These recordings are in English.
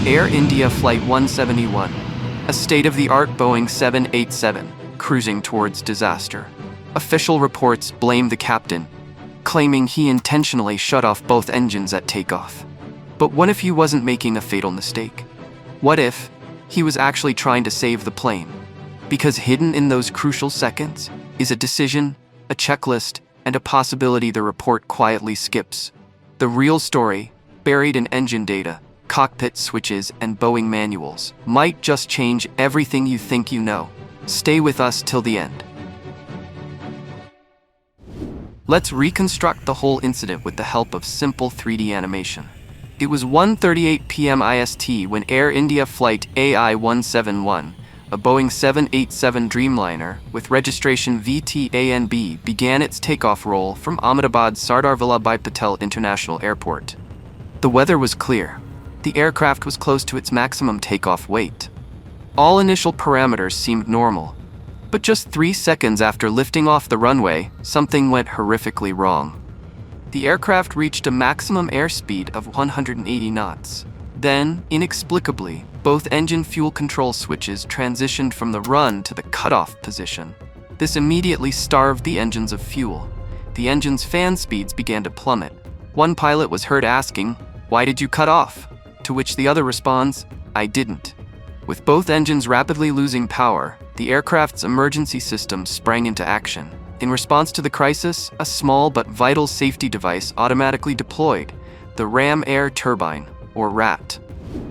Air India Flight 171, a state-of-the-art Boeing 787, cruising towards disaster. Official reports blame the captain, claiming he intentionally shut off both engines at takeoff. But what if he wasn't making a fatal mistake? What if he was actually trying to save the plane? Because hidden in those crucial seconds is a decision, a checklist, and a possibility the report quietly skips. The real story, buried in engine data, cockpit switches, and Boeing manuals, might just change everything you think you know. Stay with us till the end. Let's reconstruct the whole incident with the help of simple 3D animation. It was 1:38 p.m. IST when Air India Flight AI-171, a Boeing 787 Dreamliner with registration VTANB, began its takeoff roll from Ahmedabad's Sardar Vallabhbhai Patel International Airport. The weather was clear. The aircraft was close to its maximum takeoff weight. All initial parameters seemed normal, but just 3 seconds after lifting off the runway, something went horrifically wrong. The aircraft reached a maximum airspeed of 180 knots. Then, inexplicably, both engine fuel control switches transitioned from the run to the cutoff position. This immediately starved the engines of fuel. The engine's fan speeds began to plummet. One pilot was heard asking, "Why did you cut off?" To which the other responds, "I didn't." With both engines rapidly losing power, the aircraft's emergency system sprang into action. In response to the crisis, a small but vital safety device automatically deployed, the Ram Air Turbine, or RAT.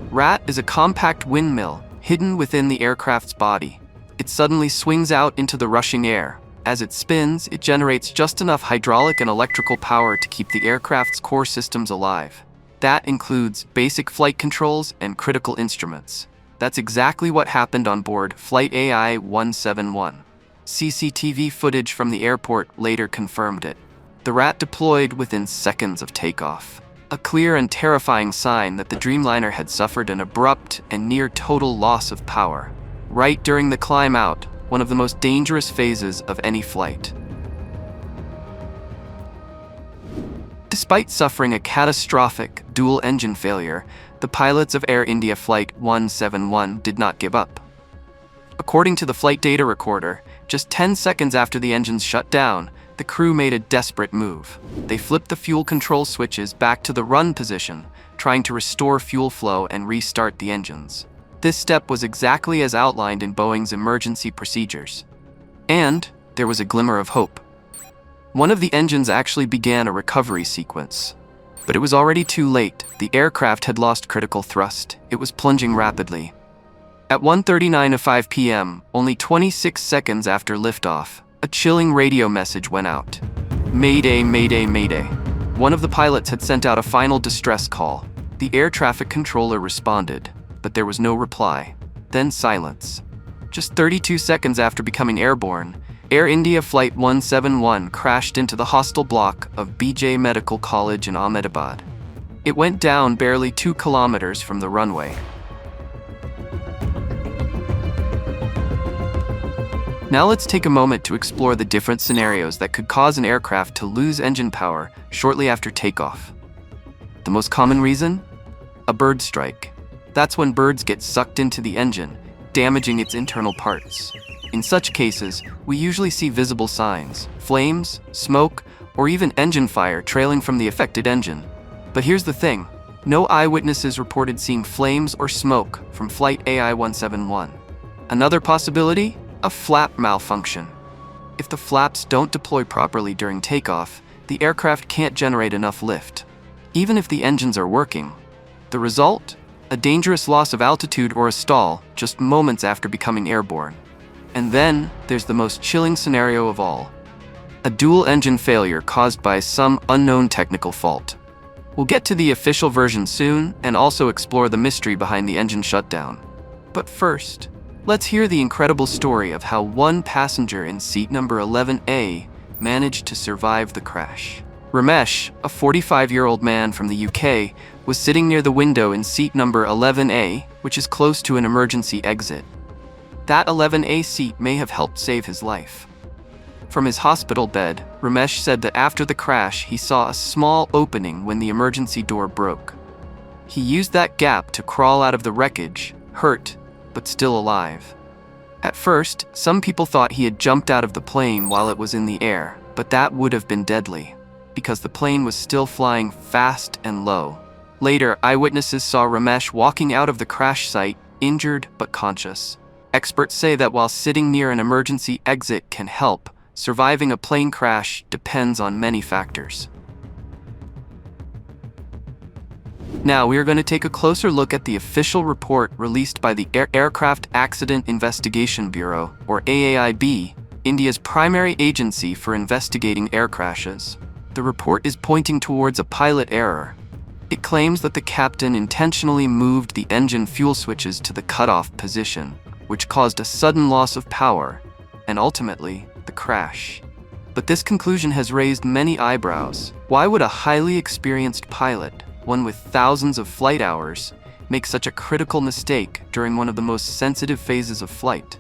RAT is a compact windmill hidden within the aircraft's body. It suddenly swings out into the rushing air. As it spins, it generates just enough hydraulic and electrical power to keep the aircraft's core systems alive. That includes basic flight controls and critical instruments. That's exactly what happened on board Flight AI-171. CCTV footage from the airport later confirmed it. The RAT deployed within seconds of takeoff, a clear and terrifying sign that the Dreamliner had suffered an abrupt and near-total loss of power, right during the climb out, one of the most dangerous phases of any flight. Despite suffering a catastrophic dual-engine failure, the pilots of Air India Flight 171 did not give up. According to the flight data recorder, just 10 seconds after the engines shut down, the crew made a desperate move. They flipped the fuel control switches back to the run position, trying to restore fuel flow and restart the engines. This step was exactly as outlined in Boeing's emergency procedures. And there was a glimmer of hope. One of the engines actually began a recovery sequence. But it was already too late. The aircraft had lost critical thrust. It was plunging rapidly. At 1:39:05 p.m., only 26 seconds after liftoff, a chilling radio message went out. "Mayday, mayday, mayday." One of the pilots had sent out a final distress call. The air traffic controller responded, but there was no reply. Then silence. Just 32 seconds after becoming airborne, Air India Flight 171 crashed into the hostel block of BJ Medical College in Ahmedabad. It went down barely 2 kilometers from the runway. Now let's take a moment to explore the different scenarios that could cause an aircraft to lose engine power shortly after takeoff. The most common reason? A bird strike. That's when birds get sucked into the engine, damaging its internal parts. In such cases, we usually see visible signs, flames, smoke, or even engine fire trailing from the affected engine. But here's the thing, no eyewitnesses reported seeing flames or smoke from Flight AI-171. Another possibility? A flap malfunction. If the flaps don't deploy properly during takeoff, the aircraft can't generate enough lift, even if the engines are working. The result? A dangerous loss of altitude or a stall just moments after becoming airborne. And then, there's the most chilling scenario of all. A dual-engine failure caused by some unknown technical fault. We'll get to the official version soon and also explore the mystery behind the engine shutdown. But first, let's hear the incredible story of how one passenger in seat number 11A managed to survive the crash. Ramesh, a 45-year-old man from the UK, was sitting near the window in seat number 11A, which is close to an emergency exit. That 11A seat may have helped save his life. From his hospital bed, Ramesh said that after the crash, he saw a small opening when the emergency door broke. He used that gap to crawl out of the wreckage, hurt, but still alive. At first, some people thought he had jumped out of the plane while it was in the air, but that would have been deadly, because the plane was still flying fast and low. Later, eyewitnesses saw Ramesh walking out of the crash site, injured but conscious. Experts say that while sitting near an emergency exit can help, surviving a plane crash depends on many factors. Now, we are going to take a closer look at the official report released by the Aircraft Accident Investigation Bureau, or AAIB, India's primary agency for investigating air crashes. The report is pointing towards a pilot error. It claims that the captain intentionally moved the engine fuel switches to the cutoff position, which caused a sudden loss of power, and ultimately, the crash. But this conclusion has raised many eyebrows. Why would a highly experienced pilot, one with thousands of flight hours, make such a critical mistake during one of the most sensitive phases of flight?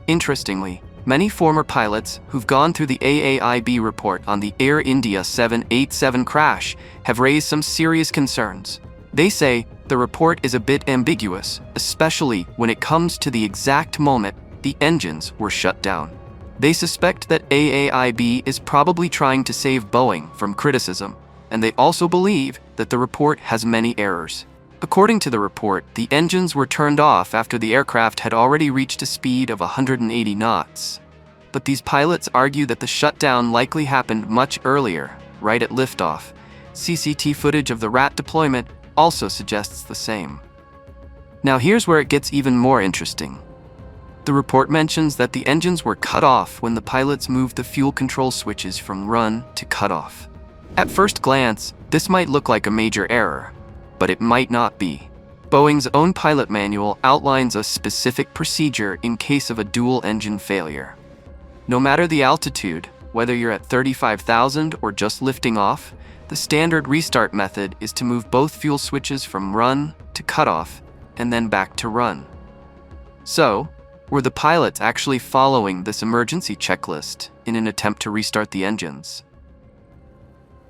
Interestingly, many former pilots who've gone through the AAIB report on the Air India 787 crash have raised some serious concerns. They say the report is a bit ambiguous, especially when it comes to the exact moment the engines were shut down. They suspect that AAIB is probably trying to save Boeing from criticism, and they also believe that the report has many errors. According to the report, the engines were turned off after the aircraft had already reached a speed of 180 knots. But these pilots argue that the shutdown likely happened much earlier, right at liftoff. CCTV footage of the RAT deployment also suggests the same. Now here's where it gets even more interesting. The report mentions that the engines were cut off when the pilots moved the fuel control switches from run to cutoff. At first glance, this might look like a major error, but it might not be. Boeing's own pilot manual outlines a specific procedure in case of a dual-engine failure. No matter the altitude, whether you're at 35,000 or just lifting off, the standard restart method is to move both fuel switches from run to cutoff and then back to run. So, were the pilots actually following this emergency checklist in an attempt to restart the engines?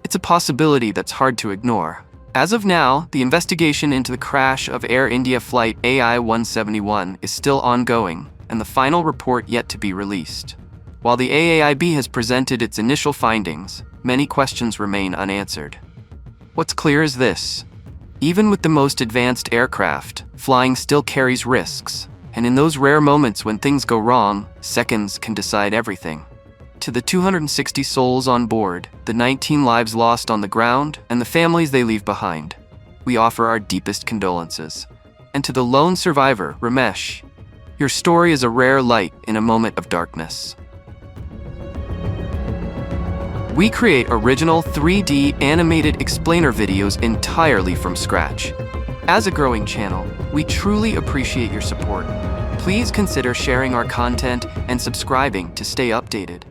It's a possibility that's hard to ignore. As of now, the investigation into the crash of Air India flight AI-171 is still ongoing, and the final report yet to be released. While the AAIB has presented its initial findings, many questions remain unanswered. What's clear is this: even with the most advanced aircraft, flying still carries risks, and in those rare moments when things go wrong, seconds can decide everything. To the 260 souls on board, the 19 lives lost on the ground, and the families they leave behind, we offer our deepest condolences. And to the lone survivor, Ramesh, your story is a rare light in a moment of darkness. We create original 3D animated explainer videos entirely from scratch. As a growing channel, we truly appreciate your support. Please consider sharing our content and subscribing to stay updated.